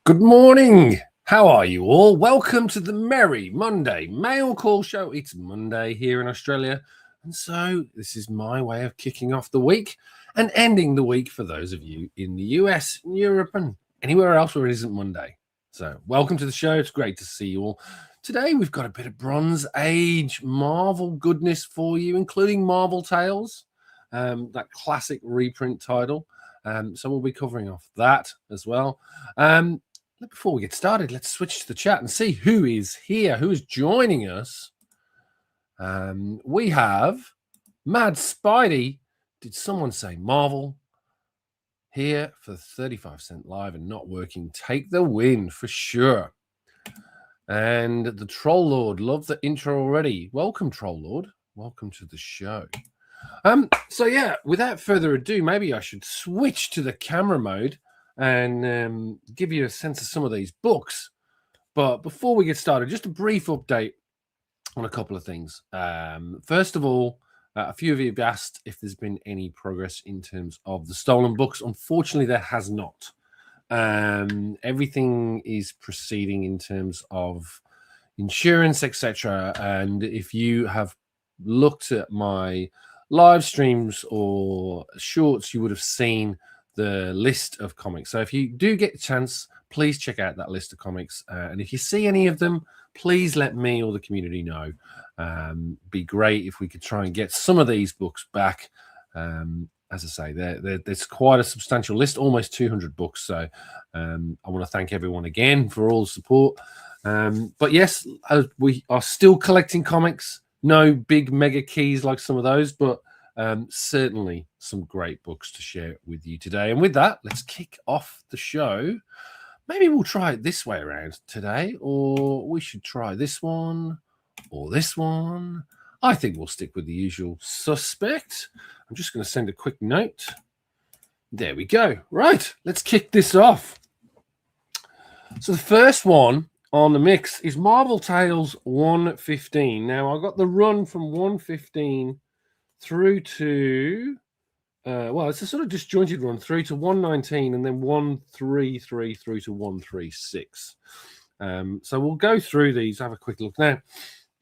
Good morning. How are you all? Welcome to the Merry Monday Mail Call Show. It's Monday here in Australia. And so this is my way of kicking off the week and ending the week for those of you in the US, Europe, and anywhere else where it isn't Monday. So welcome to the show. It's great to see you all. Today we've got a bit of Bronze Age Marvel goodness for you, including Marvel Tales, that classic reprint title. So we'll be covering off that as well. Before we get started, let's switch to the chat and see who is here, who is joining us. We have Mad Spidey. Did someone say Marvel? Here for 35 cents live and not working. Take the win for sure. And the Troll Lord, love the intro already. Welcome, Troll Lord. Welcome to the show. So yeah, without further ado, maybe I should switch to the camera mode and give you a sense of some of these books. But before we get started, just a brief update on a couple of things. First of all, a few of you have asked if there's been any progress in terms of the stolen books. Unfortunately, there has not. Everything is proceeding in terms of insurance, etc. And if you have looked at my live streams or shorts, you would have seen the list of comics. So if you do get a chance, please check out that list of comics. And if you see any of them, please let me or the community know. Be great if we could try and get some of these books back. As I say, there's quite a substantial list, almost 200 books. So I want to thank everyone again for all the support. But yes, we are still collecting comics. No big mega keys like some of those, but certainly some great books to share with you today. And with that, let's kick off the show. Maybe we'll try it this way around today, or we should try this one or this one. I think we'll stick with the usual suspect. I'm just going to send a quick note. There we go. Right, let's kick this off. So the first one on the mix is Marvel Tales 115. Now, I got the run from 115 through to, well, it's a sort of disjointed run through to 119 and then 133 through to 136. So we'll go through these, have a quick look. Now,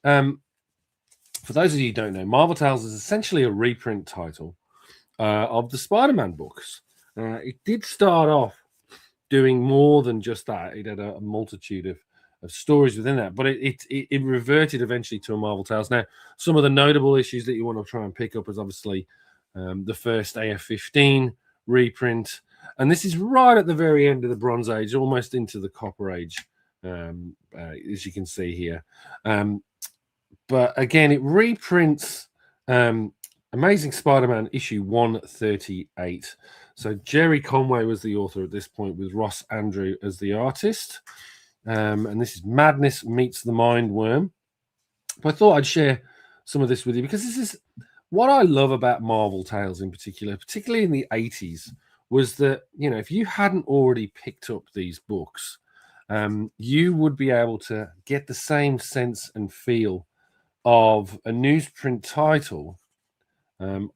for those of you who don't know, Marvel Tales is essentially a reprint title of the Spider-Man books. It did start off doing more than just that. It had a multitude of stories within that, but it reverted eventually to a Marvel Tales. Now, some of the notable issues that you want to try and pick up is obviously the first AF-15 reprint, and this is right at the very end of the Bronze Age, almost into the Copper Age, as you can see here. But again, it reprints Amazing Spider-Man issue 138. So Jerry Conway was the author at this point, with Ross Andrew as the artist. And this is Madness Meets the Mind Worm. But I thought I'd share some of this with you because this is what I love about Marvel Tales in particular, particularly in the 80s, was that, you know, if you hadn't already picked up these books, you would be able to get the same sense and feel of a newsprint title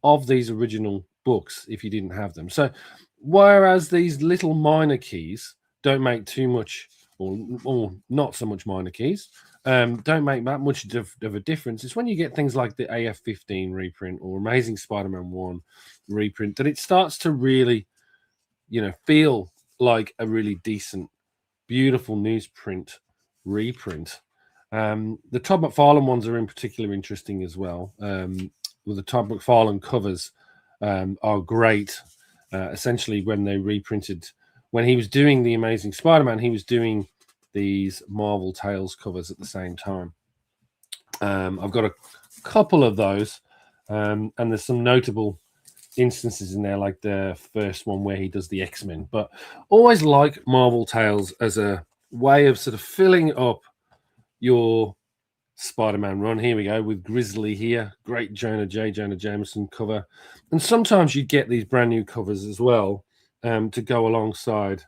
of these original books if you didn't have them. So whereas these little minor keys don't make too much, or not so much minor keys, don't make that much of a difference. It's when you get things like the AF-15 reprint or Amazing Spider-Man 1 reprint that it starts to really, you know, feel like a really decent, beautiful newsprint reprint. The Todd McFarlane ones are in particular interesting as well. Well, the Todd McFarlane covers are great. Essentially, when they reprinted, when he was doing the Amazing Spider-Man, he was doing these Marvel Tales covers at the same time. I've got a couple of those, and there's some notable instances in there, like the first one where he does the X-Men. But always like Marvel Tales as a way of sort of filling up your Spider-Man run. Here we go with Grizzly here. Great Jonah Jameson cover. And sometimes you get these brand new covers as well to go alongside.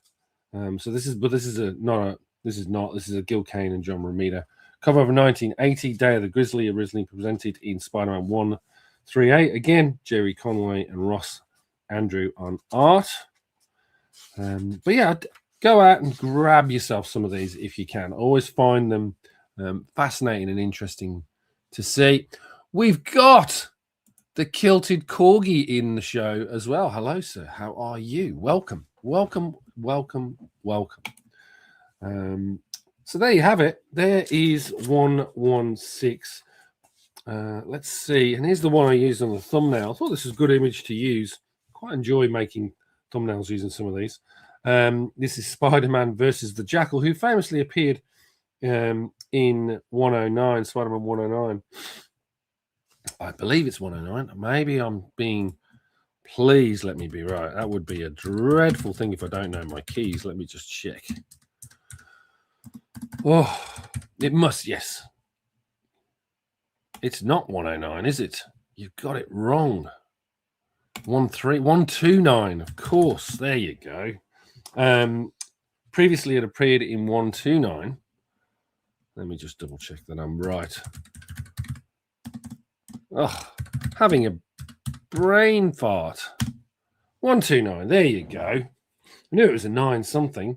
So this is a Gil Kane and John Romita cover of a 1980 Day of the Grizzly, originally presented in Spider-Man 138. Again, Jerry Conway and Ross Andrew on art. But yeah, go out and grab yourself some of these if you can. Always find them fascinating and interesting to see. We've got the Kilted Corgi in the show as well. Hello, sir. How are you? Welcome, welcome, welcome, welcome. So there you have it. There is 116. Let's see. And here's the one I used on the thumbnail. I thought this was a good image to use. Quite enjoy making thumbnails using some of these. This is Spider-Man versus the Jackal, who famously appeared in 109, Spider-Man 109. I believe it's 109. Maybe I'm being... Please let me be right. That would be a dreadful thing if I don't know my keys. Let me just check. Oh, it must, yes. It's not 109, is it? You've got it wrong. 129, of course. There you go. Previously it appeared in 129. Let me just double check that I'm right. Oh, having a brain fart. 129, there you go. I knew it was a 9 something.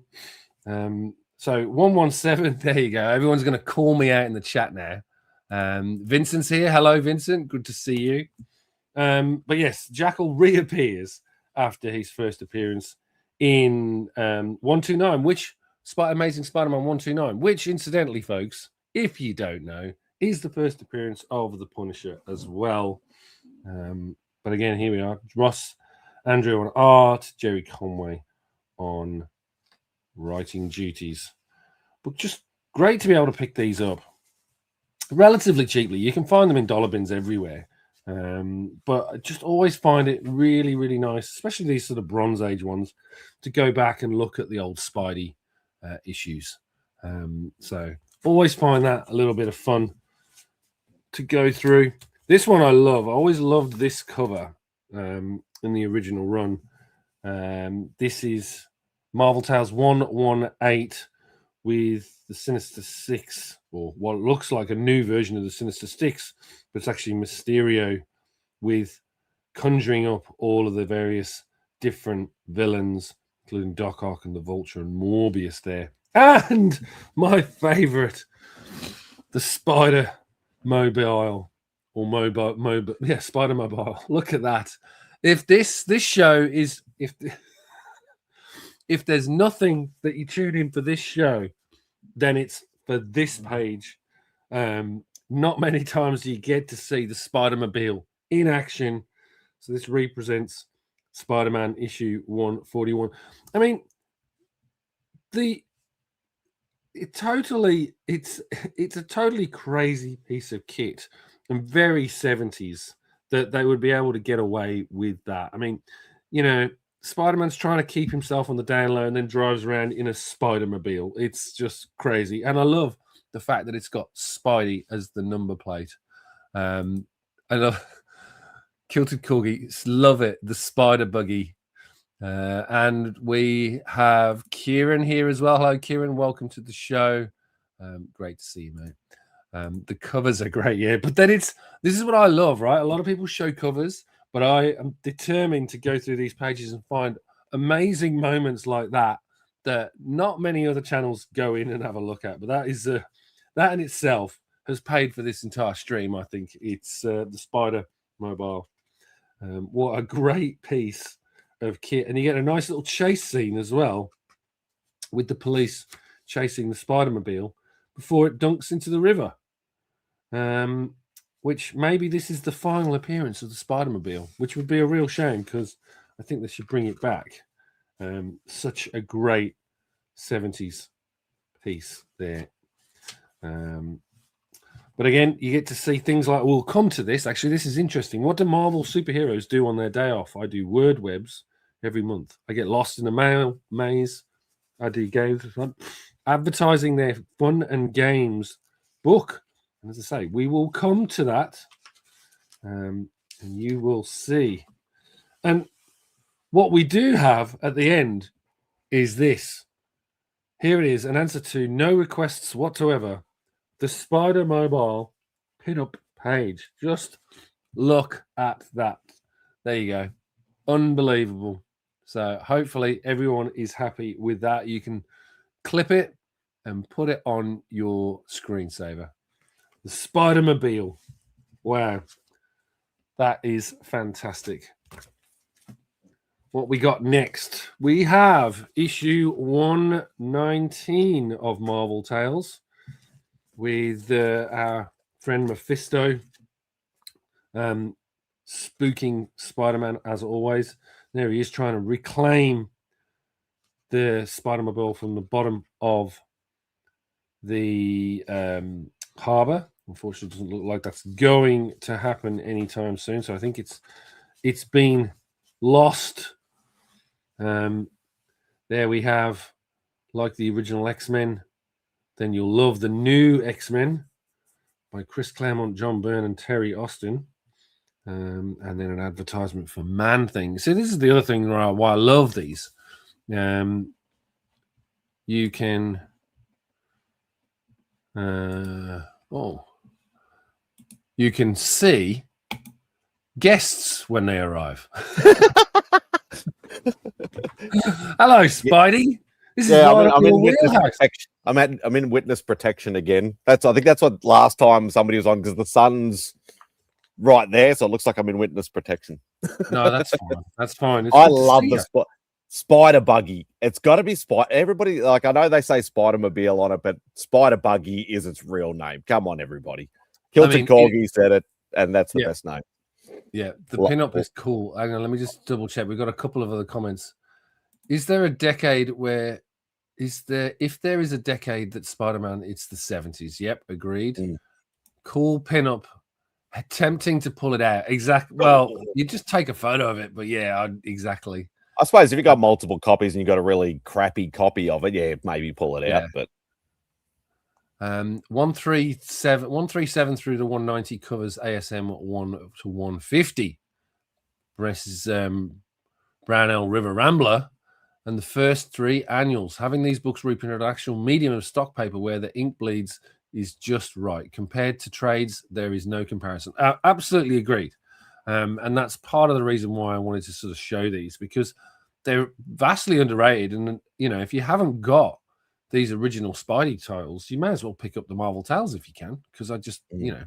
So 117, there you go. Everyone's going to call me out in the chat now. Vincent's here. Hello, Vincent. Good to see you. But yes, Jackal reappears after his first appearance in 129, which Amazing Spider-Man 129, which incidentally, folks, if you don't know, is the first appearance of the Punisher as well. But again, here we are. Ross Andrew on art, Jerry Conway on writing duties. But just great to be able to pick these up relatively cheaply. You can find them in dollar bins everywhere. But I just always find it really, really nice, especially these sort of Bronze Age ones, to go back and look at the old Spidey issues. So always find that a little bit of fun to go through. This one I love. I always loved this cover in the original run. This is Marvel Tales 118 with the Sinister Six, or what looks like a new version of the Sinister Six, but it's actually Mysterio with conjuring up all of the various different villains, including Doc Ock and the Vulture and Morbius there. And my favorite, the Spider Mobile, or Spider Mobile. Look at that. If this show is, if there's nothing that you tune in for this show, then it's for this page. Not many times do you get to see the Spider-Mobile in action. So this represents Spider-Man issue 141. I mean, it's a totally crazy piece of kit and very 70s that they would be able to get away with that. I mean, you know, Spider-Man's trying to keep himself on the down low and then drives around in a Spider-Mobile. It's just crazy. And I love the fact that it's got Spidey as the number plate. I love Kilted Corgi. Love it. The Spider Buggy. And we have Kieran here as well. Hello, Kieran. Welcome to the show. Great to see you, mate. The covers are great, yeah. But then this is what I love, right? A lot of people show covers, but I am determined to go through these pages and find amazing moments like that not many other channels go in and have a look at. But that in itself has paid for this entire stream. I think it's the Spider Mobile. What a great piece of kit, and you get a nice little chase scene as well with the police chasing the Spider-Mobile before it dunks into the river. Which maybe this is the final appearance of the Spider-Mobile, which would be a real shame because I think they should bring it back. Such a great 70s piece there. But again, you get to see things like, we'll come to this. Actually, this is interesting. What do Marvel superheroes do on their day off? I do word webs every month. I get lost in a mail maze. I do games. Advertising their fun and games book. And as I say, we will come to that. And you will see. And what we do have at the end is this. Here it is, an answer to no requests whatsoever. The Spider Mobile pin-up page. Just look at that. There you go. Unbelievable. So hopefully everyone is happy with that. You can clip it and put it on your screensaver. The Spider-Mobile. Wow. That is fantastic. What we got next? We have issue 119 of Marvel Tales with our friend Mephisto spooking Spider-Man as always. There he is trying to reclaim the Spider-Mobile from the bottom of the harbor. Unfortunately, it doesn't look like that's going to happen anytime soon. So I think it's been lost. There we have, like the original X-Men. Then you'll love the new X-Men by Chris Claremont, John Byrne, and Terry Austin. And then an advertisement for Man Thing. See, this is the other thing why I love these. You can you can see guests when they arrive. Hello, Spidey. This is I'm in witness protection. I'm in witness protection again. I think that's what last time somebody was on, because the sun's right there, so it looks like I'm in witness protection. No, that's fine. That's fine. I love the Spider Buggy. It's got to be Spider. Everybody, like, I know they say Spider-Mobile on it, but Spider Buggy is its real name. Come on, everybody. Kilton Corgi said it, and that's the best name. Yeah, the pinup is cool. Hang on, let me just double check. We've got a couple of other comments. Is there a decade where if there is a decade that Spider-Man, it's the 70s? Yep, agreed. Cool pinup. Attempting to pull it out. Exactly. Well, you just take a photo of it, but yeah, exactly. I suppose if you got multiple copies and you got a really crappy copy of it, yeah, maybe pull it out. But 137 through to 190 covers ASM 1 to 150 versus Brownell River Rambler, and the first 3 annuals. Having these books reprint an actual medium of stock paper where the ink bleeds is just right. Compared to trades, there is no comparison. Absolutely agreed. And that's part of the reason why I wanted to sort of show these, because they're vastly underrated. And, you know, if you haven't got these original Spidey titles, you may as well pick up the Marvel Tales if you can, because I just, you know.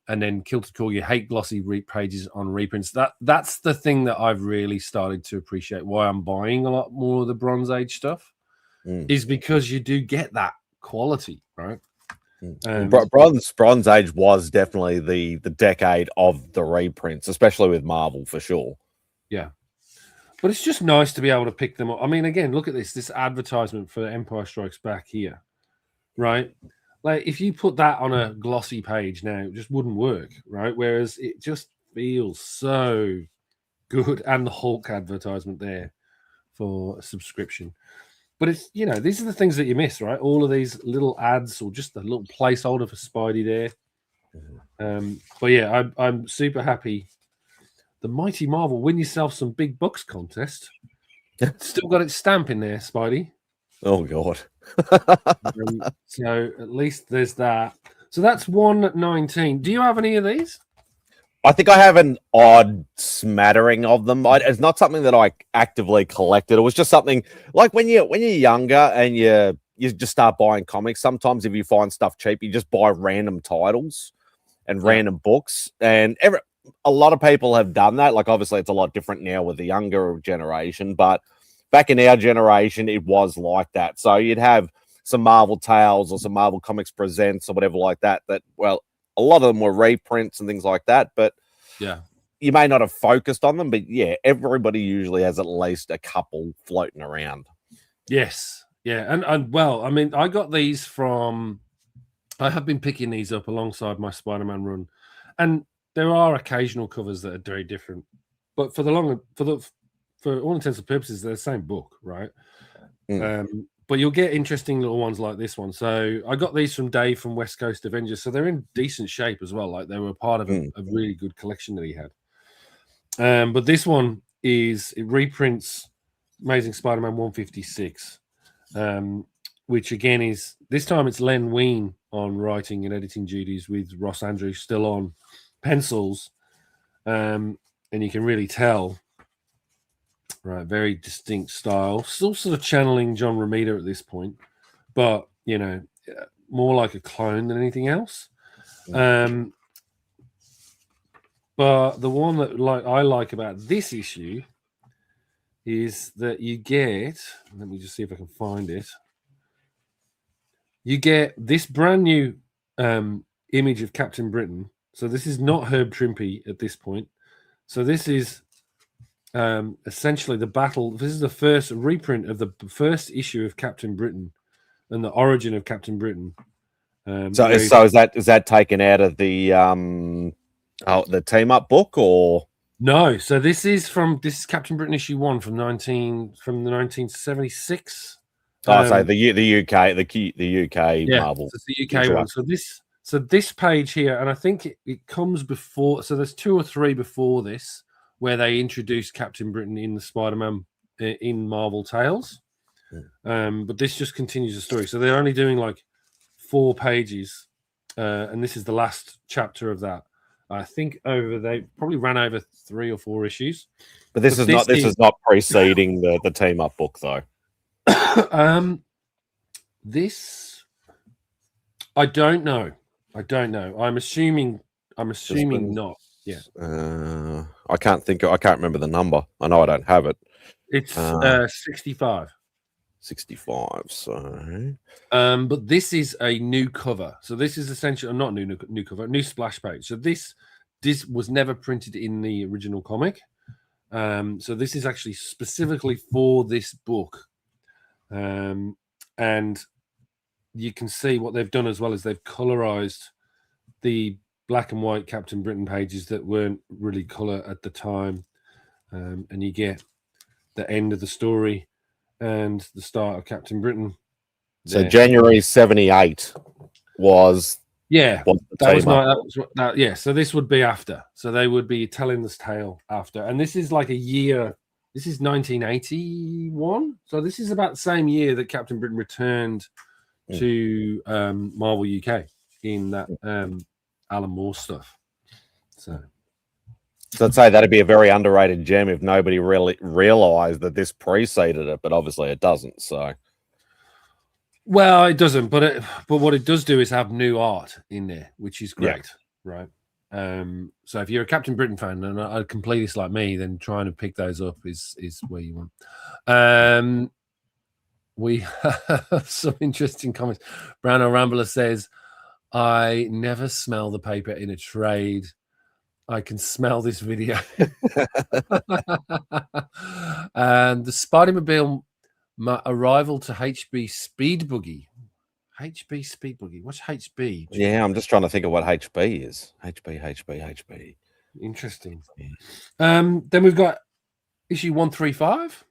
And then Kilted Corgi, hate glossy pages on reprints. That's the thing that I've really started to appreciate, why I'm buying a lot more of the Bronze Age stuff, is because you do get that quality, right? Bronze Age was definitely the decade of the reprints, especially with Marvel, for sure. Yeah. But it's just nice to be able to pick them up. I mean, again, look at this advertisement for Empire Strikes Back here, right? Like, if you put that on a glossy page now, it just wouldn't work, right? Whereas it just feels so good. And the Hulk advertisement there for subscription. But it's, you know, these are the things that you miss, right? All of these little ads or just a little placeholder for Spidey there. But yeah, I'm super happy. The Mighty Marvel Win Yourself Some Big Bucks contest. Still got its stamp in there, Spidey. Oh, God. So at least there's that. So that's 119. Do you have any of these? I think I have an odd smattering of them. It's not something that I actively collected. It was just something like when you're younger and you just start buying comics. Sometimes if you find stuff cheap, you just buy random titles and random books. And a lot of people have done that. Like, obviously, it's a lot different now with the younger generation, but back in our generation, it was like that. So you'd have some Marvel Tales or some Marvel Comics Presents or whatever like that. Well, a lot of them were reprints and things like that, but yeah, you may not have focused on them, but yeah, everybody usually has at least a couple floating around. Yes. Yeah. And well, I mean, I got these from, I have been picking these up alongside my Spider-Man run, and there are occasional covers that are very different, but for all intents and purposes, they're the same book, right? But you'll get interesting little ones like this one. So I got these from Dave from West Coast Avengers. So they're in decent shape as well. Like, they were part of a really good collection that he had. But this one it reprints Amazing Spider-Man 156, which again is, this time it's Len Wein on writing and editing duties with Ross Andrews still on pencils. And you can really tell Right, very distinct style. Still sort of channeling John Romita at this point, but you know, more like a clone than anything else. But the one that I like about this issue is that you get. Let me just see if I can find it. You get this brand new image of Captain Britain. So this is not Herb Trimpe at this point. So this is essentially the battle. This is the first reprint of the first issue of Captain Britain and the origin of Captain Britain. So is that taken out of the team up book, or no? So this is Captain Britain issue 1 from the 1976. So the UK Marvel. So it's the UK one. So this page here, and I think it comes before. So there's 2 or 3 before this where they introduced Captain Britain in the Spider-Man in Marvel Tales. But this just continues the story. So they're only doing like 4 pages, and this is the last chapter of that. I think they probably ran over 3 or 4 issues. But this is not preceding the team up book though. This I don't know. I'm assuming not. Yeah. I can't remember the number. I know I don't have it. It's 65. 65. So but this is a new cover. So this is essentially not new cover, new splash page. So this was never printed in the original comic. So this is actually specifically for this book. And you can see what they've done as well as they've colorized the black and white Captain Britain pages that weren't really color at the time. And you get the end of the story and the start of Captain Britain. So January 78 was yeah. So this would be after. So they would be telling this tale after. And this is like a year. This is 1981. So this is about the same year that Captain Britain returned to Marvel UK in that Alan Moore stuff. So I'd say that'd be a very underrated gem if nobody really realized that this preceded it, but obviously it doesn't. So, well, it doesn't, but what it does do is have new art in there, which is great, right? So if you're a Captain Britain fan and a completist like me, then trying to pick those up is where you want. We have some interesting comments. Brown Rambler says, "I never smell the paper in a trade. I can smell this video." And the Spider-Mobile arrival to HB Speed Buggy. HB Speed Buggy. What's HB? Yeah, I'm just trying to think of what HB is. HB. Interesting. Then we've got issue 135.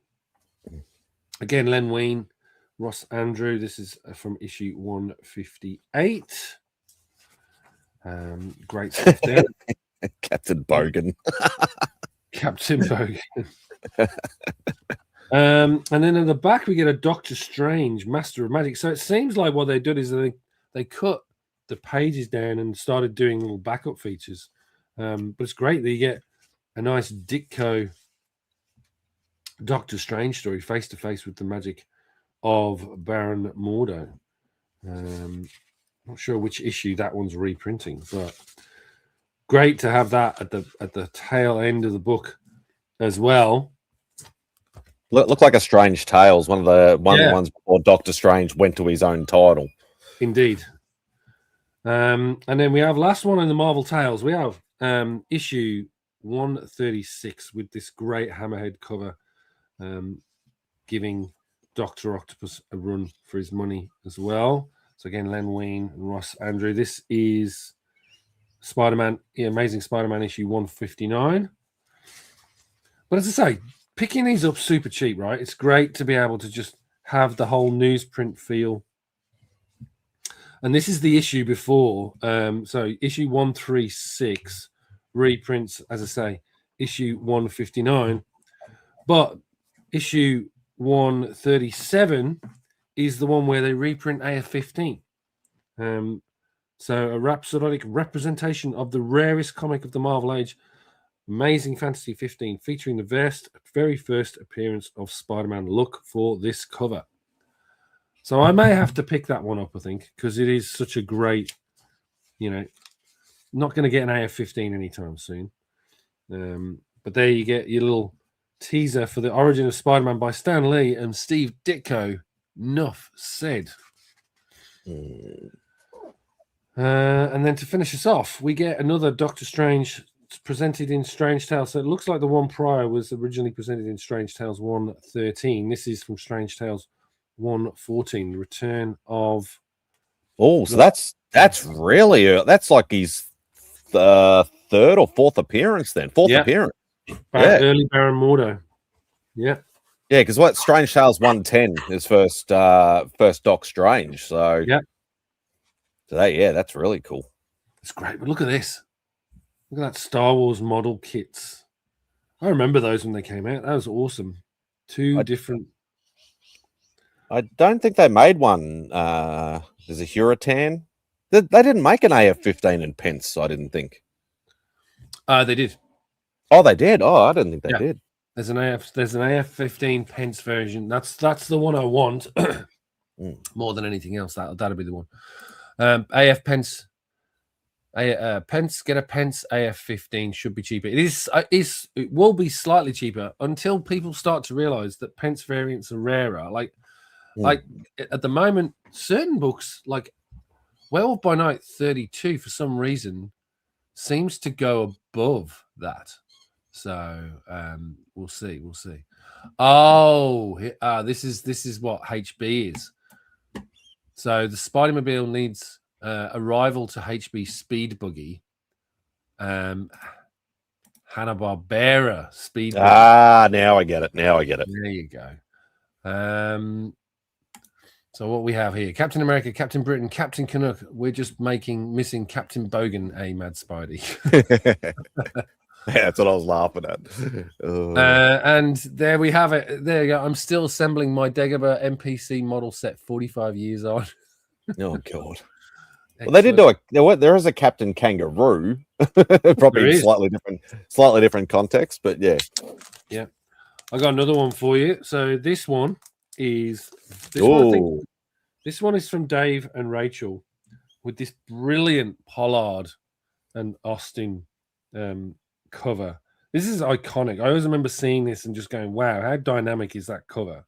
Again, Len Wein, Ross Andrew. This is from issue 158. Great stuff there. Captain Bogan. Captain Bogan. And then at the back we get a Doctor Strange, Master of Magic. So it seems like what they did is they cut the pages down and started doing little backup features. But it's great that you get a nice Ditko Doctor Strange story face to face with the magic of Baron Mordo. Not sure which issue that one's reprinting, but great to have that at the tail end of the book as well. Looked like a Strange Tales, one of the ones before Doctor Strange went to his own title. Indeed. And then we have last one in the Marvel Tales. We have issue 136 with this great Hammerhead cover, giving Dr. Octopus a run for his money as well. So again, Len Wein and Ross Andrew. This is Spider-Man, Amazing Spider-Man issue 159. But as I say, picking these up super cheap, right? It's great to be able to just have the whole newsprint feel. And this is the issue before. So issue 136 reprints, as I say, issue 159. But issue 137 is the one where they reprint AF-15. So a rhapsodic representation of the rarest comic of the Marvel Age, Amazing Fantasy 15, featuring the very first appearance of Spider-Man. Look for this cover. So I may have to pick that one up, I think, because it is such a great, not going to get an AF-15 anytime soon. But there you get your little teaser for the origin of Spider-Man by Stan Lee and Steve Ditko. Enough said. And then to finish us off, we get another Doctor Strange presented in Strange Tales. So it looks like the one prior was originally presented in Strange Tales 113. This is from Strange Tales 114, the return of... Oh, so that's really... That's like his third or fourth appearance then. Fourth appearance. Early Baron Mordo. Yeah. Yeah, because what Strange Tales 110 is first Doc Strange. So that's really cool. It's great. But look at this. Look at that Star Wars model kits. I remember those when they came out. That was awesome. Different. I don't think they made one. There's a Hurricane. They didn't make an AF-15 in pence, I didn't think. They did. Oh, they did. Oh, I didn't think they did. There's an AF-15 pence version. That's the one I want more than anything else. That'll be the one. AF pence. Pence, get a pence. AF-15 should be cheaper. It will be slightly cheaper until people start to realize that pence variants are rarer. Like at the moment, certain books like Werewolf by Night 32 for some reason seems to go above that. So we'll see. Oh, this is what HB is. So the Spider-Mobile needs a rival to HB Speed Buggy. Hanna-Barbera Speed Buggy. Now I get it. There you go. So what we have here: Captain America, Captain Britain, Captain Canuck. We're just missing Captain Bogan, a Mad Spidey. That's what I was laughing at. And there we have it. There you go. I'm still assembling my Dagobah NPC model set 45 years on. Oh, God. Well, they did there is a Captain Kangaroo. Probably slightly different context, but yeah. Yeah. I got another one for you. So this one is... This one is from Dave and Rachel with this brilliant Pollard and Austin cover. This is iconic. I always remember seeing this and just going, wow, how dynamic is that cover?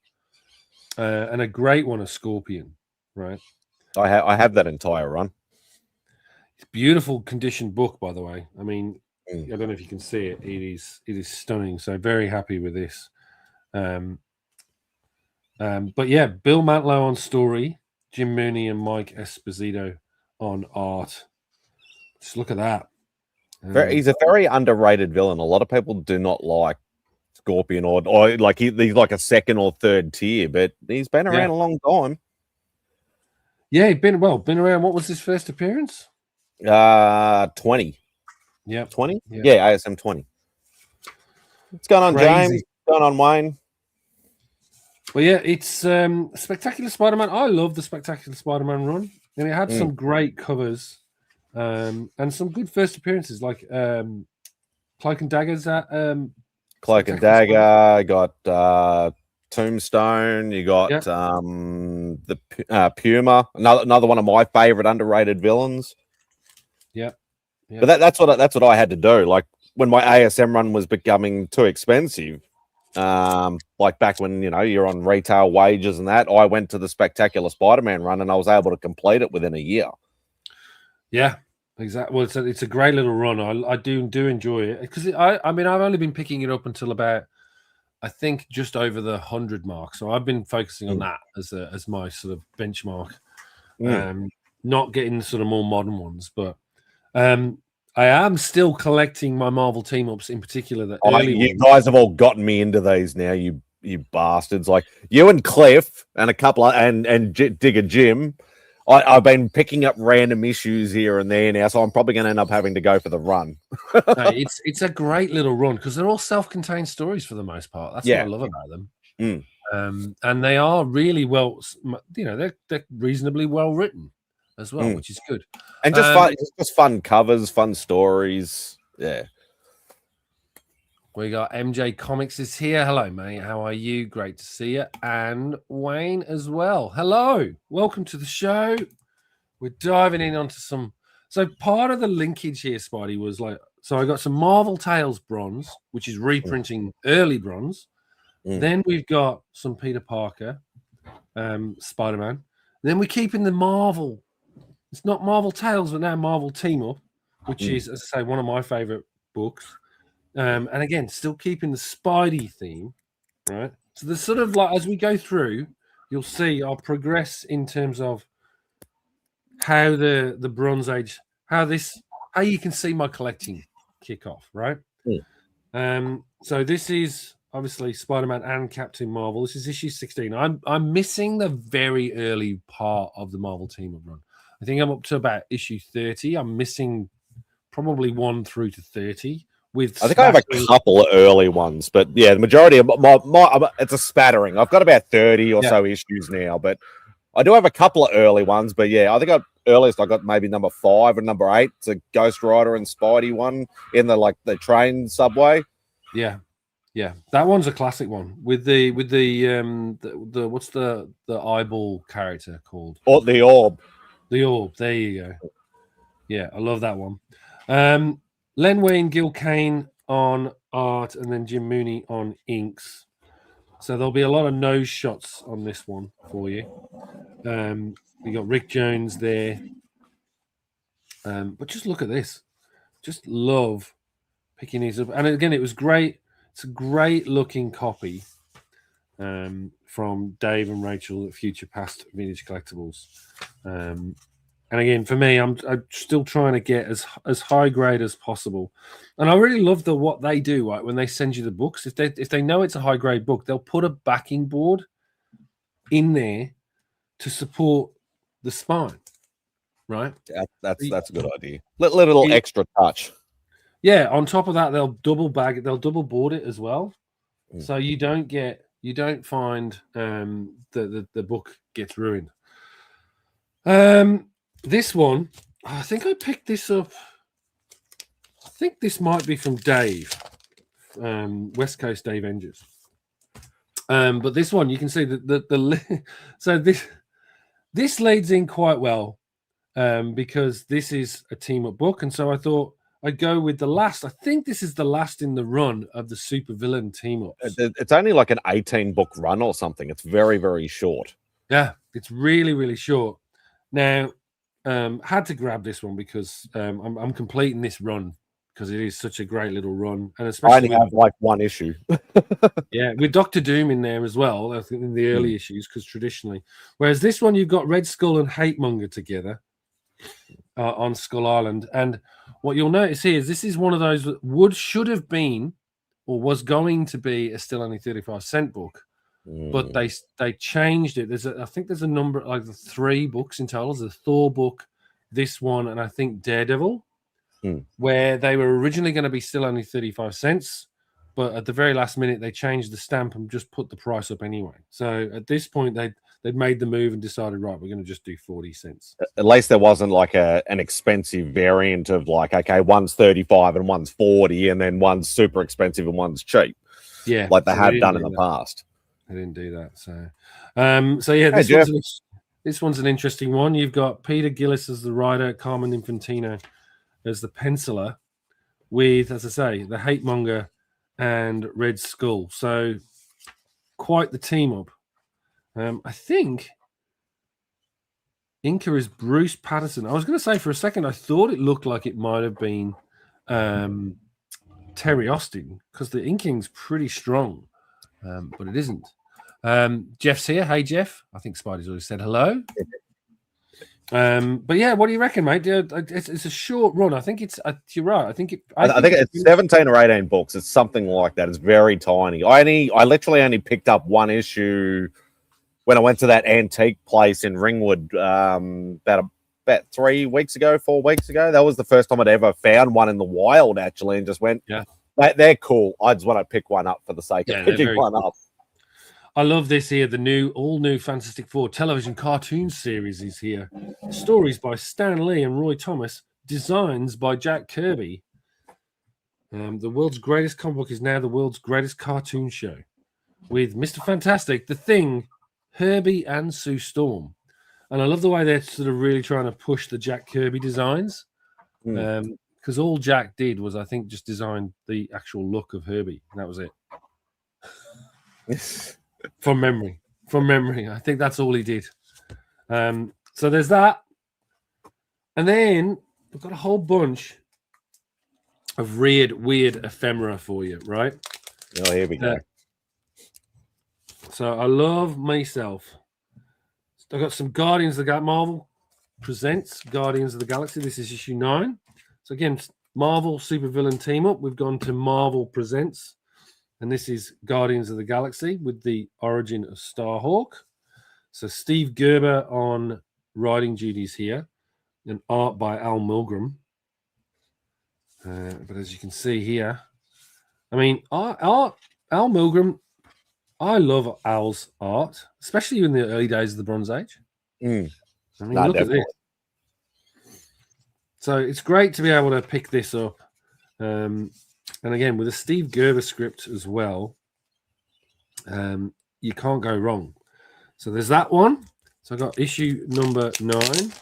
And a great one of Scorpion, right? I have that entire run. It's beautiful conditioned book, by the way. I mean, I don't know if you can see it. It is stunning. So very happy with this. But yeah, Bill Mantlo on story, Jim Mooney and Mike Esposito on art. Just look at that. He's a very underrated villain. A lot of people do not like Scorpion or like he's like a second or third tier, but he's been around a long time. Yeah, he'd been around. What was his first appearance? 20. Yeah. 20? Yeah, ASM 20. What's going on, James? What's going on, Wayne? Well, yeah, it's Spectacular Spider-Man. I love the Spectacular Spider-Man run. And it had some great covers and some good first appearances, like Cloak and Dagger's at Cloak and Dagger, got Tombstone, you got the Puma, another one of my favorite underrated villains. Yeah. But that's what I had to do. Like when my ASM run was becoming too expensive, like back when you're on retail wages and that, I went to the Spectacular Spider-Man run and I was able to complete it within a year. Yeah, exactly. Well, it's a great little run. I do enjoy it because I mean I've only been picking it up until about I think just over the 100 mark. So I've been focusing on that as my sort of benchmark. Not getting sort of more modern ones, but I am still collecting my Marvel team ups in particular. You guys have all gotten me into these now, you bastards. Like you and Cliff and a couple of, and Digger Jim. I've been picking up random issues here and there now, so I'm probably going to end up having to go for the run. It's a great little run because they're all self-contained stories for the most part. That's what I love about them. And they are really well, they're reasonably well written as well, which is good. And just fun covers, fun stories. Yeah. We got MJ Comics is here. Hello, mate. How are you? Great to see you. And Wayne as well. Hello. Welcome to the show. We're diving in onto some. So part of the linkage here, Spidey, was like, so I got some Marvel Tales bronze, which is reprinting early bronze. Then we've got some Peter Parker, Spider-Man. Then we're keeping the Marvel. It's not Marvel Tales, but now Marvel Team Up, which is, as I say, one of my favorite books. And again, still keeping the Spidey theme, right? So there's sort of like, as we go through, you'll see I'll progress in terms of how the Bronze Age, how you can see my collecting kick off, right? So this is obviously Spider-Man and Captain Marvel. This is issue 16. I'm missing the very early part of the Marvel Team Up run. I think I'm up to about issue 30. I'm missing probably 1 through to 30. I think I have a couple of early ones, but yeah, the majority of my it's a spattering. I've got about 30 or so issues now, but I do have a couple of early ones. But yeah, I think earliest I got maybe number 5 and number 8. It's a Ghost Rider and Spidey one in the train subway. Yeah, that one's a classic one with the what's the eyeball character called? Or the Orb. The Orb. There you go. Yeah, I love that one. Len Wein, Gil Kane on art, and then Jim Mooney on inks. So there'll be a lot of nose shots on this one for you. We got Rick Jones there. But just look at this. Just love picking these up. And again, it was great. It's a great looking copy from Dave and Rachel at Future Past Vintage Collectibles. And again, for me, I'm still trying to get as high grade as possible. And I really love what they do, right? When they send you the books, if they know it's a high grade book, they'll put a backing board in there to support the spine, right? That's a good idea. Little extra touch. Yeah. On top of that, they'll double board it as well, so you don't find the book gets ruined. This one, I think I picked this up. I think this might be from Dave, West Coast Dave Engers. But this one, you can see so this leads in quite well because this is a team up book, and so I thought I'd go with the last. I think this is the last in the run of the supervillain team ups. It's only like an 18-book run or something. It's very, very short. Yeah, it's really, really short. Now, had to grab this one because I'm completing this run because it is such a great little run, and especially I only have like one issue. Yeah, with Dr. Doom in there as well. I think in the early issues, because traditionally, whereas this one you've got Red Skull and Hate Monger together on Skull Island, and what you'll notice here is this is one of those that should have been or was going to be a still only 35-cent book. But they changed it. I think there's a number, like 3 books in total. There's a Thor book, this one, and I think Daredevil, where they were originally going to be still only 35 cents, but at the very last minute they changed the stamp and just put the price up anyway. So at this point they'd made the move and decided, right, we're going to just do 40 cents. At least there wasn't like an expensive variant of like, okay, one's 35 and one's 40, and then one's super expensive and one's cheap. Yeah, like they have done in the past. I didn't do that. So yeah, this one's an interesting one. You've got Peter Gillis as the writer, Carmen Infantino as the penciler, with, as I say, the Hate Monger and Red Skull. So quite the team up. I think inker is Bruce Patterson. I was going to say for a second, I thought it looked like it might have been Terry Austin because the inking's pretty strong. But it isn't. Jeff's here. Hey, Jeff. I think Spidey's already said hello. But yeah, what do you reckon, mate? It's a short run. I think it's. You're right. I think it's 17 or 18 books. It's something like that. It's very tiny. I literally only picked up one issue when I went to that antique place in Ringwood about 4 weeks ago. That was the first time I'd ever found one in the wild, actually, and just went, yeah. They're cool. I just want to pick one up for the sake of picking one up. I love this here. The all new Fantastic Four television cartoon series is here. Stories by Stan Lee and Roy Thomas. Designs by Jack Kirby. The world's greatest comic book is now the world's greatest cartoon show, with Mr. Fantastic, The Thing, Herbie, and Sue Storm. And I love the way they're sort of really trying to push the Jack Kirby designs. Because all Jack did was, I think, just design the actual look of Herbie. And that was it. From memory. I think that's all he did. So there's that. And then we've got a whole bunch of weird ephemera for you, right? Oh, here we go. So I love myself. I've got some Guardians of the Galaxy. Marvel presents Guardians of the Galaxy. This is issue 9. So again, Marvel supervillain team up. We've gone to Marvel Presents. And this is Guardians of the Galaxy with the origin of Starhawk. So Steve Gerber on writing duties here. And art by Al Milgrom. But as you can see here, I mean, Al Milgrom, I love Al's art, especially in the early days of the Bronze Age. I mean, look definitely. At this. So it's great to be able to pick this up. And again, with a Steve Gerber script as well, you can't go wrong. So there's that one. So I got issue number 9.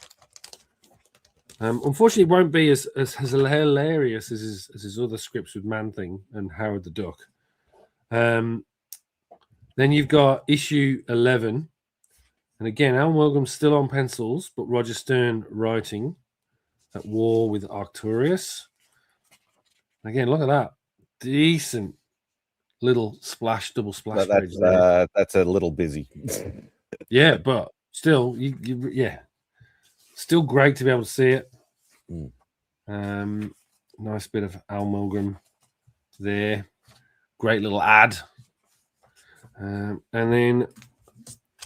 Unfortunately, it won't be as hilarious as his other scripts with Man-Thing and Howard the Duck. Then you've got issue 11. And again, Al Milgram's still on pencils, but Roger Stern writing at war with Arcturus. Again, look at that. Decent little double splash. That's a little busy. Yeah, but still, still great to be able to see it. Nice bit of Al Milgrom there. Great little ad. And then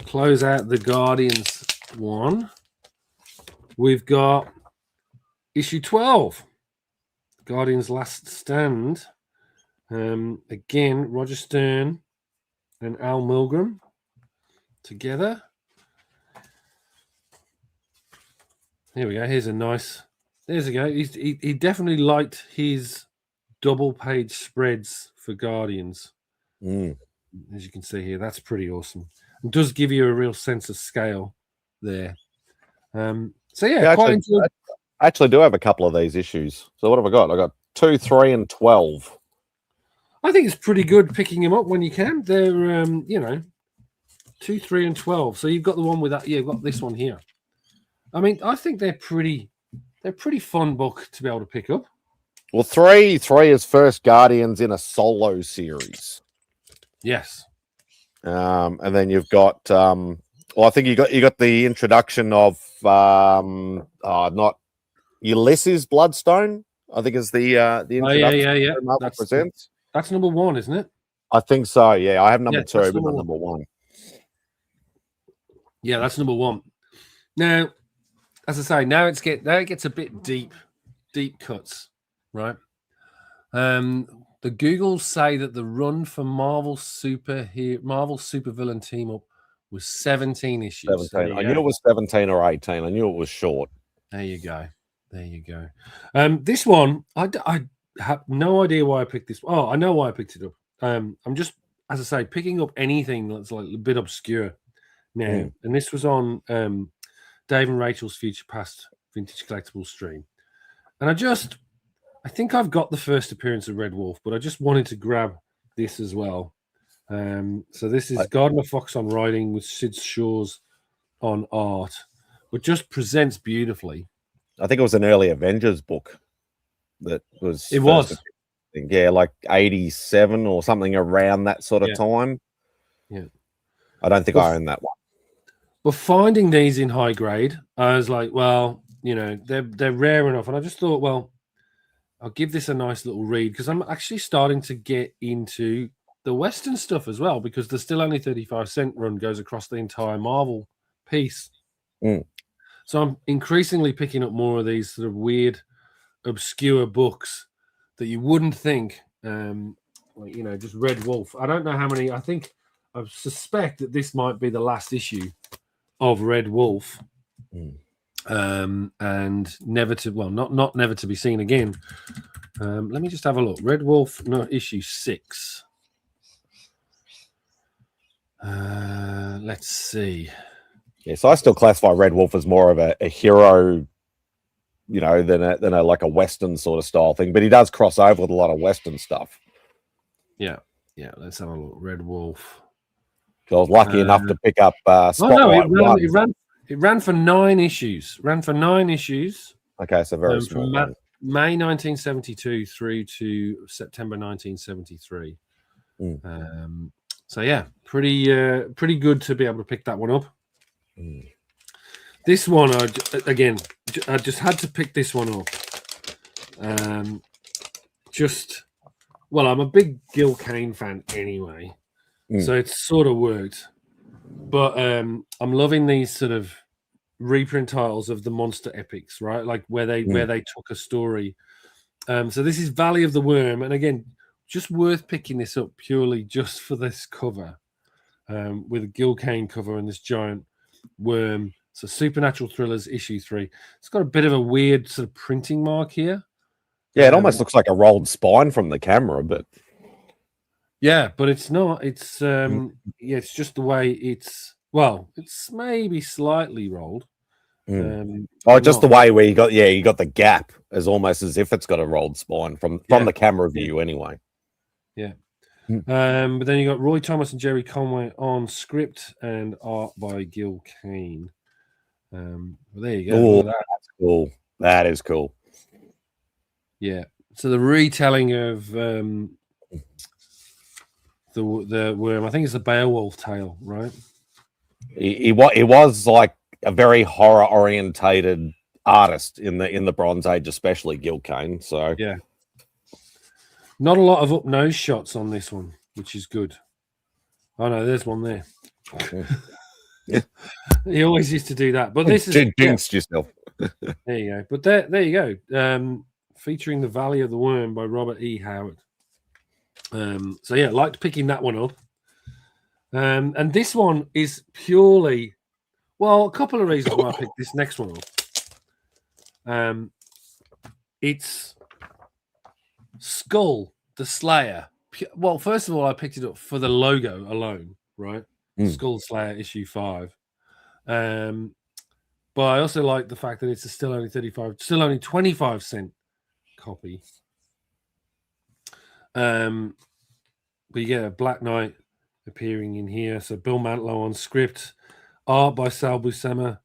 close out the Guardians one. We've got issue 12. Guardians Last Stand. Again, Roger Stern and Al Milgrom together. Here we go. Here's a nice. There's a go. He definitely liked his double page spreads for Guardians. As you can see here, that's pretty awesome. It does give you a real sense of scale there. So yeah, I actually do have a couple of these issues. So what have I got? I got 2, 3, and 12. I think it's pretty good picking them up when you can. They're 2, 3, and 12. So you've got the one with that. Yeah, you've got this one here. I mean, I think they're pretty fun book to be able to pick up. Well, 3 is first Guardians in a solo series. Yes. And then you've got I think you got the introduction of not Ulysses Bloodstone, I think is the introduction. Yeah. Marvel Presents. That's number 1, isn't it? I think so. Yeah, I have number 2, but not number 1. Yeah, that's number 1. Now, as I say, now it gets a bit deep cuts, right? The Googles say that the run for Marvel supervillain team up was 17 issues. 17. I knew it was 17 or 18. I knew it was short. There you go. This one, I have no idea why I picked this. Oh, I know why I picked it up. I'm just, as I say, picking up anything that's like a bit obscure now. And this was on Dave and Rachel's Future Past Vintage Collectibles stream. And I think I've got the first appearance of Red Wolf, but I just wanted to grab this as well. So this is Gardner Fox on writing with Sid Shaw's on art, but just presents beautifully. I think it was an early Avengers book that was. It was. Yeah, like 87 or something around that sort of time. Yeah. I don't think I own that one. But finding these in high grade, I was like, well, they're rare enough. And I just thought, well, I'll give this a nice little read because I'm actually starting to get into the Western stuff as well because the Still Only 35-cent run goes across the entire Marvel piece. So I'm increasingly picking up more of these sort of weird, obscure books that you wouldn't think, just Red Wolf. I don't know how many. I suspect that this might be the last issue of Red Wolf. And not never to be seen again. Let me just have a look. Red Wolf, no, issue 6. Let's see. Yeah, so I still classify Red Wolf as more of a hero, you know, than a like a Western sort of style thing. But he does cross over with a lot of Western stuff. Yeah. Let's have a look. Red Wolf. So I was lucky enough to pick up Spotlight. It ran for 9 issues. Okay, so very small. From May 1972 through to September 1973. So yeah, pretty good to be able to pick that one up. This one, I just had to pick this one up. I'm a big Gil Kane fan anyway, so it's sort of worked. But I'm loving these sort of reprint titles of the monster epics, right? Like where they took a story. So this is Valley of the Worm, and again, just worth picking this up purely just for this cover, with a Gil Kane cover and this giant worm. So Supernatural Thrillers issue 3. It's got a bit of a weird sort of printing mark here. Yeah, it almost looks like a rolled spine from the camera, but yeah, but it's not. It's it's just the way it's. Well, it's maybe slightly rolled. Just the way where you got the gap as almost as if it's got a rolled spine from the camera view anyway. Yeah. But then you got Roy Thomas and Jerry Conway on script and art by Gil Kane. Well, there you go. That's cool. That is cool. Yeah. So the retelling of the worm, I think it's the Beowulf tale, right? He was like a very horror orientated artist in the Bronze Age, especially Gil Kane. So yeah. Not a lot of up nose shots on this one, which is good. Oh no, there's one there. Yeah. He always used to do that, but this is jinxed yourself. There you go. But there you go. Featuring The Valley of the Worm by Robert E. Howard. So yeah, liked picking that one up. And this one is purely, well, a couple of reasons why I picked this next one up. It's Skull the Slayer. Well, first of all, I picked it up for the logo alone, right? Skull Slayer issue 5. But I also like the fact that it's still only 25-cent copy. But you get a Black Knight appearing in here. So Bill Mantlo on script, art by Sal Buscema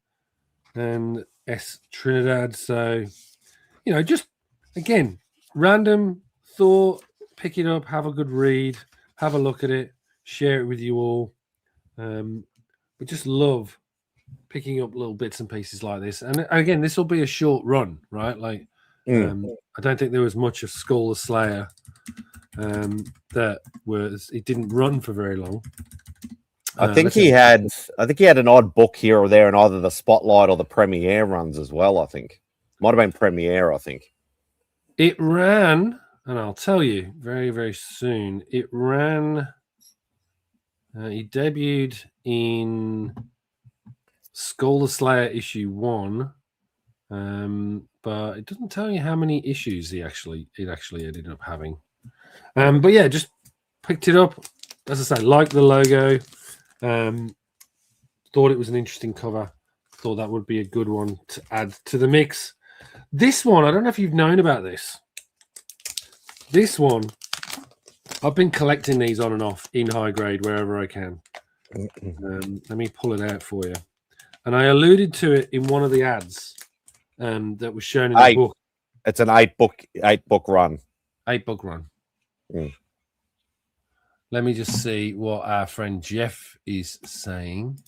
and S. Trinidad. So, you know, just again, random thought, pick it up, have a good read, have a look at it, share it with you all. But just love picking up little bits and pieces like this. And again, this will be a short run, right? Like, I don't think there was much of Skull the Slayer it didn't run for very long. I think he had an odd book here or there in either the Spotlight or the Premiere runs as well. I think might have been Premiere. I think it ran, and I'll tell you very, very soon. It ran. He debuted in Skull the Slayer issue 1, but it doesn't tell you how many issues it actually ended up having. But yeah, just picked it up. As I say, liked the logo. Thought it was an interesting cover. Thought that would be a good one to add to the mix. This one, I don't know if you've known about this. This one, I've been collecting these on and off in high grade wherever I can. Let me pull it out for you. And I alluded to it in one of the ads that was shown in the book. It's an 8-book run. 8-book run. Let me just see what our friend Jeff is saying.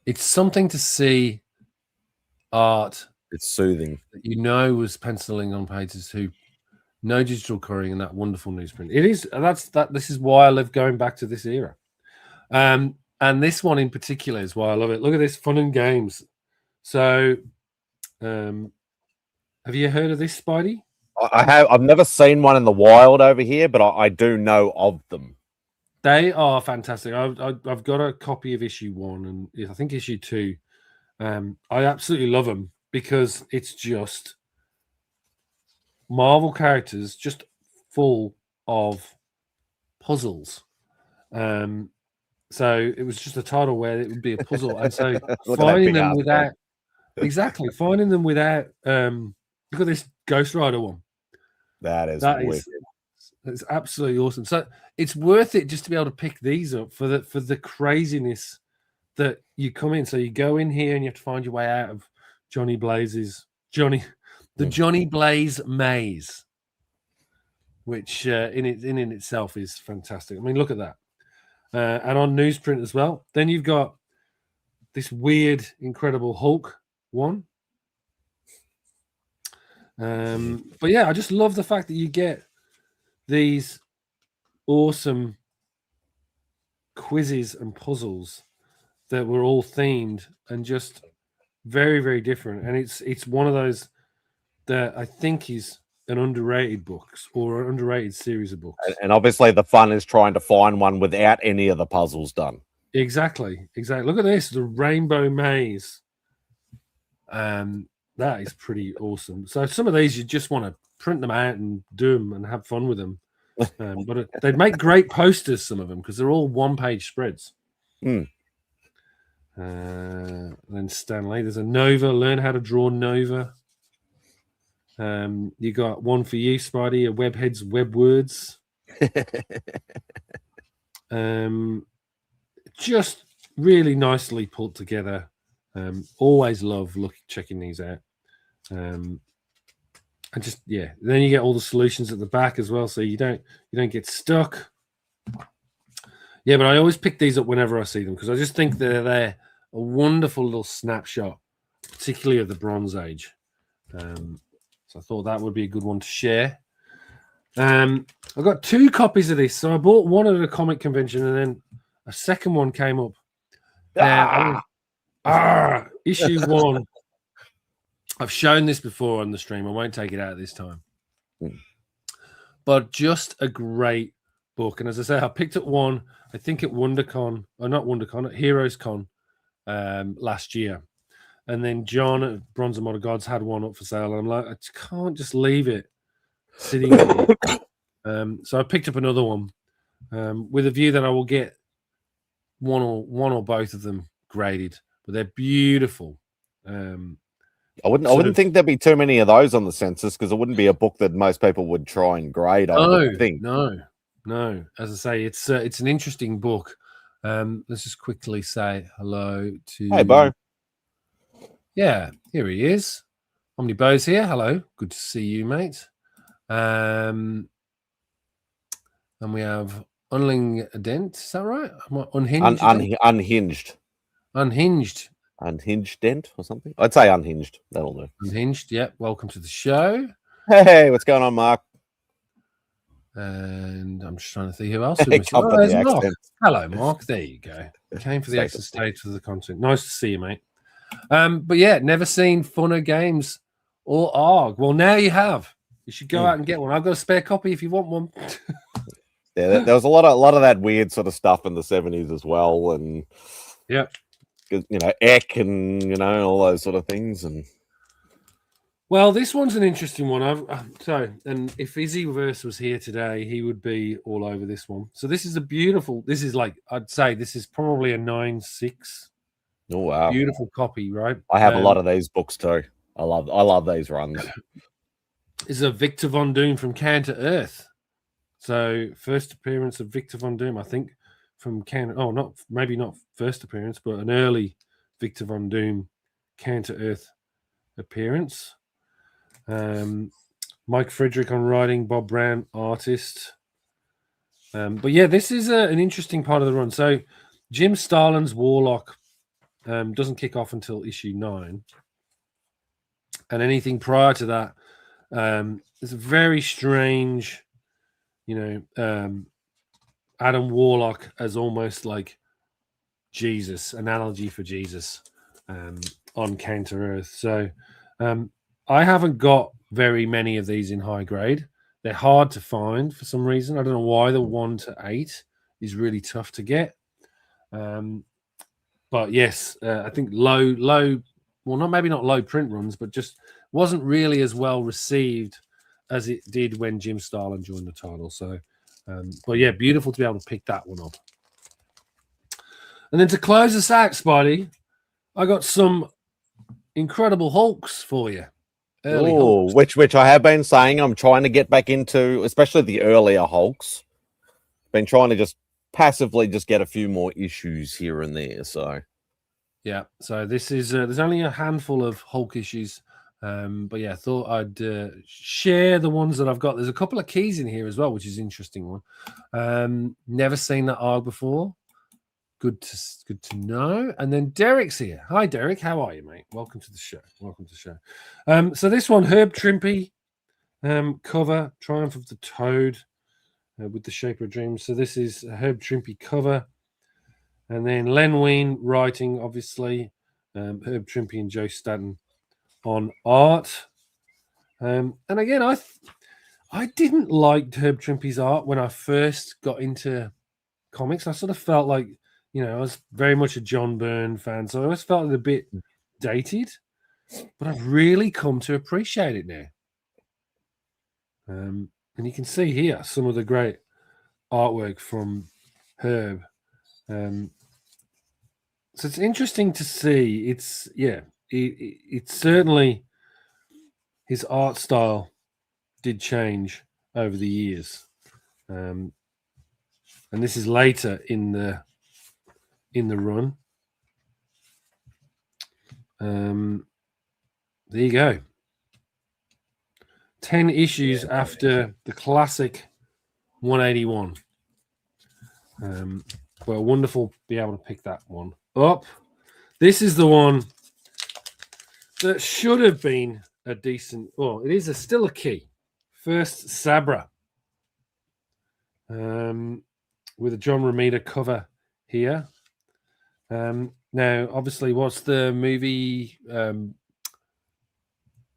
It's something to see art. It's soothing. That you know was penciling on pages who no digital coloring and that wonderful newsprint. It is. This is why I love going back to this era. And this one in particular is why I love it. Look at this, Fun and Games. So, have you heard of this, Spidey? I have. I've never seen one in the wild over here, but I do know of them. They are fantastic. I've got a copy of issue 1 and I think issue 2. I absolutely love them because it's just Marvel characters just full of puzzles. So it was just a title where it would be a puzzle, and so finding them without finding them without look at this Ghost Rider one. That is it's absolutely awesome. So it's worth it just to be able to pick these up for the craziness that you come in. So you go in here and you have to find your way out of Johnny Blaze maze, which in itself is fantastic. I mean, look at that. And on newsprint as well. Then you've got this weird, incredible Hulk one. But yeah, I just love the fact that you get these awesome quizzes and puzzles that were all themed and just very, very different. And it's one of those that I think is an underrated books or an underrated series of books. And obviously the fun is trying to find one without any of the puzzles done. Exactly. Look at this, the Rainbow Maze. That is pretty awesome. So some of these you just want to print them out and do them and have fun with them. But they'd make great posters, some of them, because they're all one-page spreads. Then Stanley, there's a Nova. Learn how to draw Nova. You got one for you, Spidey. A Webhead's Web Words. Just really nicely pulled together. Always love checking these out. And just then you get all the solutions at the back as well, so you don't get stuck. Yeah, but I always pick these up whenever I see them because I just think they're a wonderful little snapshot, particularly of the Bronze Age. So I thought that would be a good one to share. I've got 2 copies of this. So I bought one at a comic convention, and then a second one came up. Issue 1. I've shown this before on the stream. I won't take it out this time. But just a great book. And as I say, I picked up one, I think at WonderCon, or not WonderCon, at Heroes Con last year. And then John at Bronze and Modern Gods had one up for sale. And I'm like, I can't just leave it sitting here. So I picked up another one with a view that I will get one or both of them graded. But they're beautiful. I wouldn't think there'd be too many of those on the census because it wouldn't be a book that most people would try and grade. I would think. No. As I say, it's an interesting book. Let's just quickly say hello to. Hey, Bo. Yeah, here he is. Omni Bo's here. Hello, good to see you, mate. And we have Unling Dent. Is that right? Unhinged. Unhinged. Unhinged. Unhinged Dent or something. I'd say unhinged. That'll do. Unhinged. Yep. Welcome to the show. Hey, what's going on, Mark? And I'm just trying to think who else. There's Mark. Hello, Mark. There you go. Came for the accent stage for the content. Nice to see you, mate. But yeah, never seen funner games or ARG. Well, now you have. You should go out and get one. I've got a spare copy if you want one. Yeah, there was a lot of that weird sort of stuff in the 70s as well, and Eck and all those sort of things. And well, this one's an interesting one. And if Izzyverse was here today, he would be all over this one. So this is this is like, I'd say this is probably a 9.6. Oh wow, beautiful copy, right? I have a lot of these books too. I love these runs. This is a Victor Von Doom from Counter-Earth. So first appearance of Victor Von Doom, I think, from maybe not first appearance, but an early Victor Von Doom Counter-Earth appearance. Mike Frederick on writing, Bob Brown artist. But yeah, this is an interesting part of the run. So Jim Starlin's Warlock doesn't kick off until issue 9, and anything prior to that is a very strange, Adam Warlock as almost like Jesus, analogy for Jesus on Counter-Earth. So I haven't got very many of these in high grade. They're hard to find for some reason. I don't know why the 1 to 8 is really tough to get. But yes, I think low, well, maybe not low print runs, but just wasn't really as well received as it did when Jim Starlin joined the title. So, but yeah, beautiful to be able to pick that one up. And then to close us out, Spidey, I got some incredible Hulks for you. Early Hulks. Which I have been saying I'm trying to get back into, especially the earlier Hulks. Been trying to just passively just get a few more issues here and there. So yeah, so this is there's only a handful of Hulk issues, but yeah, I thought I'd share the ones that I've got. There's a couple of keys in here as well, which is an interesting one. Never seen that arc before. Good to know. And then Derek's here. Hi, Derek. How are you, mate? Welcome to the show. Welcome to the show. So this one, Herb Trimpe cover, Triumph of the Toad with the Shaper of Dreams. So this is a Herb Trimpe cover. And then Len Wein writing, obviously. Herb Trimpe and Joe Stanton on art. And again, I didn't like Herb Trimpe's art when I first got into comics. I sort of felt like, I was very much a John Byrne fan, so I always felt it a bit dated, but I've really come to appreciate it now. And you can see here some of the great artwork from Herb. So it's interesting to see. It's certainly his art style did change over the years. And this is later in the run. There you go. 10 issues after the classic 181. Well, wonderful to be able to pick that one up. This is the one that should have been a decent, well, it is still a key. First Sabra. With a John Romita cover here. Now, obviously, what's the movie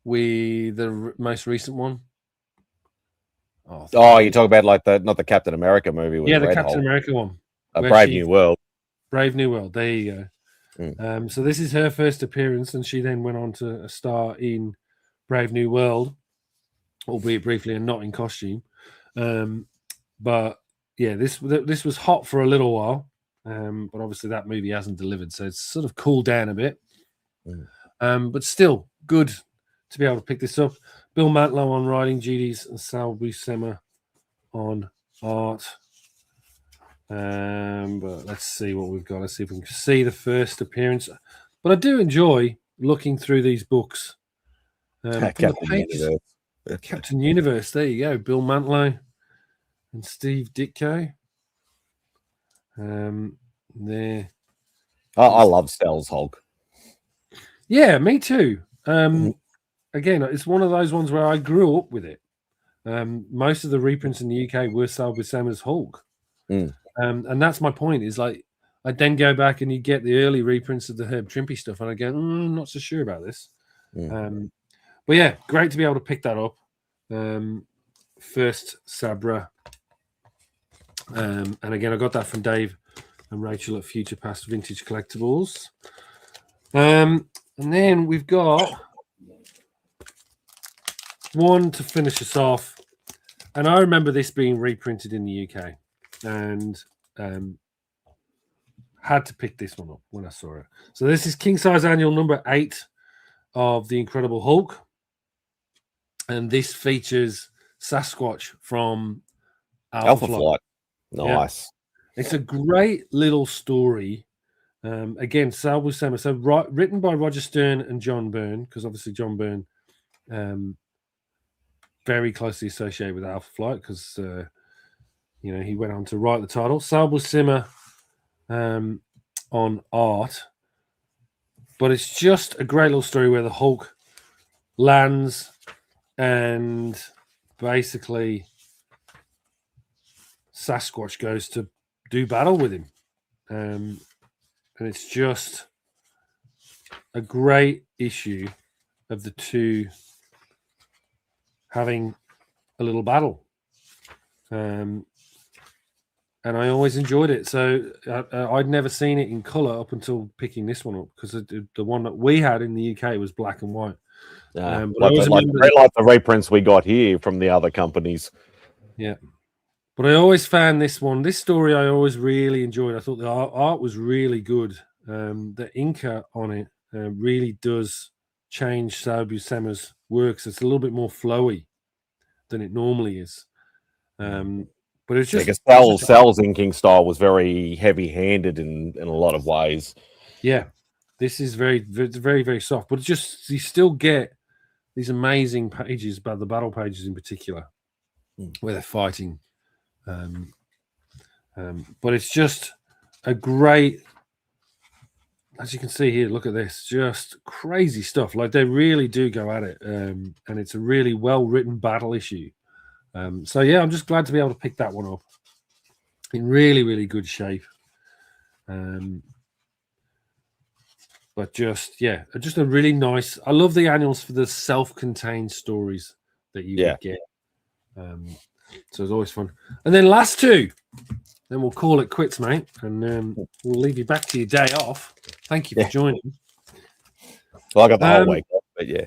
with the most recent one? you talk about like not the Captain America movie with the Red Captain Hulk. America one. A Brave New World. Brave New World. There you go. So this is her first appearance, and she then went on to star in Brave New World, albeit briefly and not in costume. But yeah, this was hot for a little while. But obviously that movie hasn't delivered, so it's sort of cooled down a bit. But still good to be able to pick this up. Bill Mantlo on writing duties and Sal Buscema on art. But let's see what we've got. Let's see if we can see the first appearance. But I do enjoy looking through these books. Captain Universe. Captain Universe. There you go. Bill Mantlo and Steve Ditko. There. I love Sal's Hulk. Yeah, me too. Again, it's one of those ones where I grew up with it. Most of the reprints in the UK were Sal Buscema's Hulk. And that's my point, is like I then go back and you get the early reprints of the Herb Trimpe stuff, and I go, I'm not so sure about this. But yeah, great to be able to pick that up. First Sabra. And again, I got that from Dave and Rachel at Future Past Vintage Collectibles. And then we've got one to finish us off. And I remember this being reprinted in the UK. And had to pick this one up when I saw it. So this is King Size Annual number 8 of The Incredible Hulk. And this features Sasquatch from Alpha Flight. Nice. Yeah. It's a great little story. Again, Sal Buscema. So written by Roger Stern and John Byrne, because obviously John Byrne very closely associated with Alpha Flight, because he went on to write the title. Sal Buscema on art. But it's just a great little story where the Hulk lands and basically Sasquatch goes to do battle with him. And it's just a great issue of the two having a little battle. And I always enjoyed it. So I'd never seen it in color up until picking this one up, because the one that we had in the UK was black and white. But I like, always like remember the reprints we got here from the other companies. Yeah. But I always found this story I always really enjoyed. I thought the art was really good. The Inca on it really does change Sao Buscema's works. It's a little bit more flowy than it normally is. But it's just... Cell's inking style was very heavy-handed in a lot of ways. Yeah. This is very, very, very soft. But it's just, you still get these amazing pages, about the battle pages in particular, where they're fighting. But it's just a great, as you can see here, look at this, just crazy stuff. Like, they really do go at it, and it's a really well-written battle issue. So yeah, I'm just glad to be able to pick that one up in really, really good shape. But just a really nice. I love the annuals for the self-contained stories that you would get. So it's always fun. And then last two, then we'll call it quits, mate, and we'll leave you back to your day off. Thank you for joining. Well, I got the whole week off, but yeah.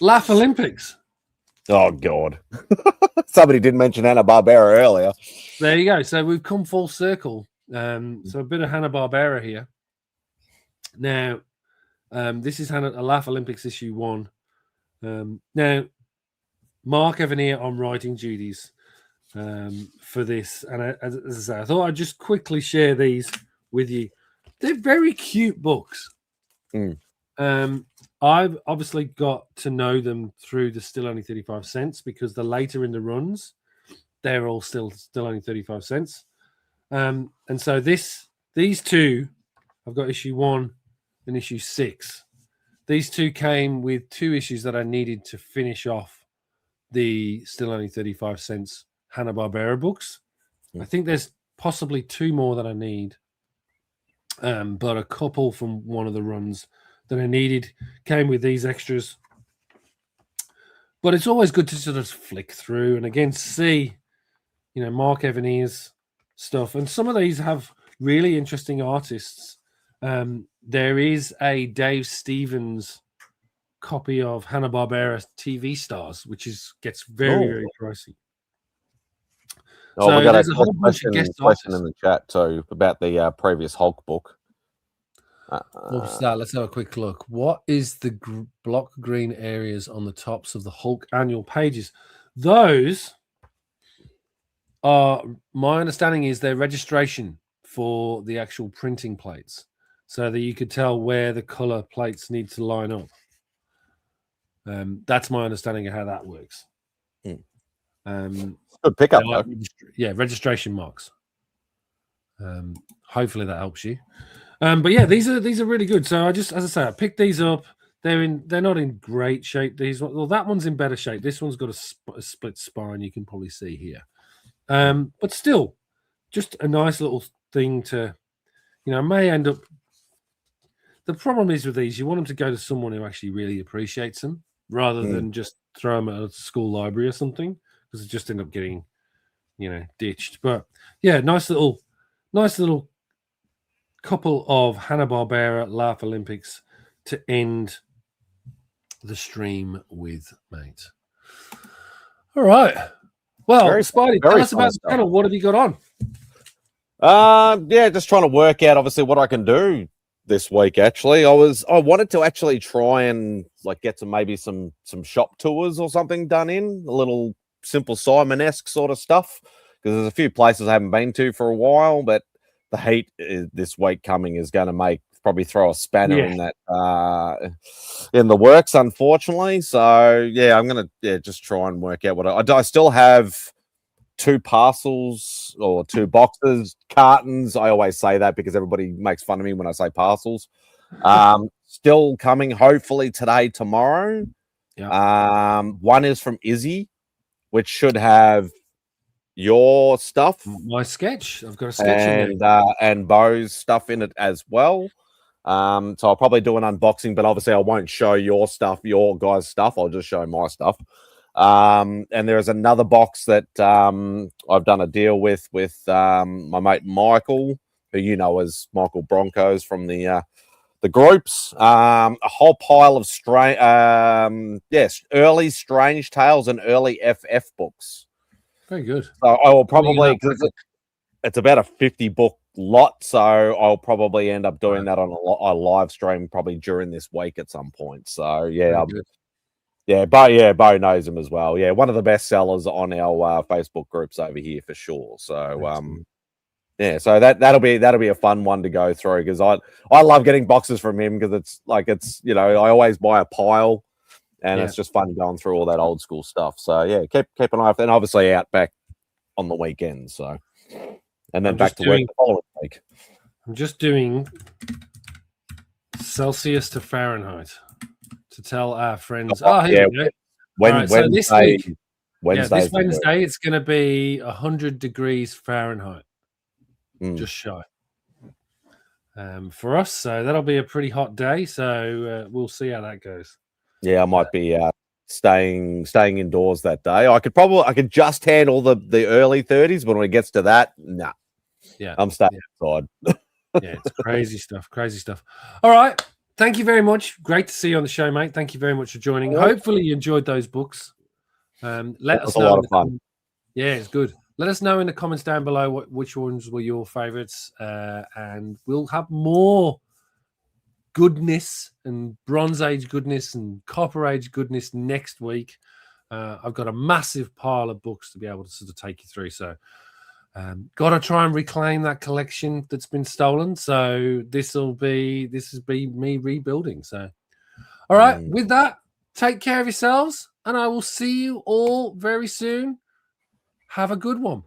Laugh Olympics. Oh God! Somebody did mention Hanna-Barbera earlier. There you go. So we've come full circle. So a bit of Hanna-Barbera here. Now, this is a Laugh Olympics issue 1. Now, Mark Evanier on writing duties for this, and as I say, I thought I'd just quickly share these with you. They're very cute books. I've obviously got to know them through the Still Only 35 Cents, because the later in the runs, they're all still only 35 cents. And so these two, I've got issue 1 and issue 6. These two came with 2 issues that I needed to finish off the Still Only 35 Cents Hanna-Barbera books. I think there's possibly 2 more that I need, but a couple from one of the runs that I needed came with these extras. But it's always good to sort of flick through and again see, Mark Evanier's stuff. And some of these have really interesting artists. There is a Dave Stevens copy of Hanna-Barbera TV Stars, which gets very, very pricey. Oh, so we got a whole bunch of guest question in the chat too about the previous Hulk book. Let's have a quick look. What is the block green areas on the tops of the Hulk annual pages? Those are, my understanding is, their registration for the actual printing plates, so that you could tell where the color plates need to line up. That's my understanding of how that works. Good pickup, though. Registration marks. Hopefully that helps you. But yeah, these are really good. So as I say, I picked these up. They're not in great shape. That one's in better shape. This one's got a split spine. You can probably see here. But still, just a nice little thing to, may end up. The problem is with these, you want them to go to someone who actually really appreciates them, rather than just throw them at a school library or something, because it just end up getting, ditched. But yeah, nice little couple of Hanna-Barbera Laugh Olympics to end the stream with, mate. All right. Well, Spidey, tell us about the channel. What have you got on? Just trying to work out obviously what I can do this week. Actually, I wanted to actually try and get some shop tours or something done in a little Simple Simon-esque sort of stuff, because there's a few places I haven't been to for a while, but the heat this week coming is going to probably throw a spanner in that in the works, unfortunately. So yeah, I'm gonna just try and work out what I still have 2 parcels or 2 boxes, cartons. I always say that because everybody makes fun of me when I say parcels. Still coming, hopefully today, tomorrow. Yeah. One is from Izzy, which should have your stuff, my sketch. I've got a sketch and Bo's stuff in it as well. So I'll probably do an unboxing, but obviously I won't show your guys' stuff. I'll just show my stuff. And there's another box that I've done a deal with my mate Michael, who as Michael Broncos from the the groups, a whole pile of early Strange Tales and early FF books. Very good. So I will probably, because it's about a 50 book lot, so I'll probably end up doing that on a live stream probably during this week at some point. So Bo knows him as well. Yeah, one of the best sellers on our Facebook groups over here for sure. So so that'll be a fun one to go through, because I love getting boxes from him, because it's I always buy a pile, and it's just fun going through all that old school stuff. So yeah, keep an eye out, and obviously out back on the weekend. So and then back to work the following week. I'm just doing Celsius to Fahrenheit to tell our friends. Here we go. Wednesday, so this week, Wednesday, this Wednesday, it's going to be 100 degrees Fahrenheit, just shy for us. So that'll be a pretty hot day. So we'll see how that goes. Yeah, I might be staying indoors that day. I could just handle the early 30s, but when it gets to that, nah. Yeah, I'm staying inside. Yeah, it's crazy stuff. Crazy stuff. All right. Thank you very much. Great to see you on the show, mate. Thank you very much for joining. Hopefully you enjoyed those books. Let us know. A lot of fun. Yeah, it's good. Let us know in the comments down below which ones were your favorites, and we'll have more goodness and Bronze Age goodness and Copper Age goodness next week. I've got a massive pile of books to be able to sort of take you through. So got to try and reclaim that collection that's been stolen. So this will be me rebuilding. So all right, with that, take care of yourselves, and I will see you all very soon. Have a good one.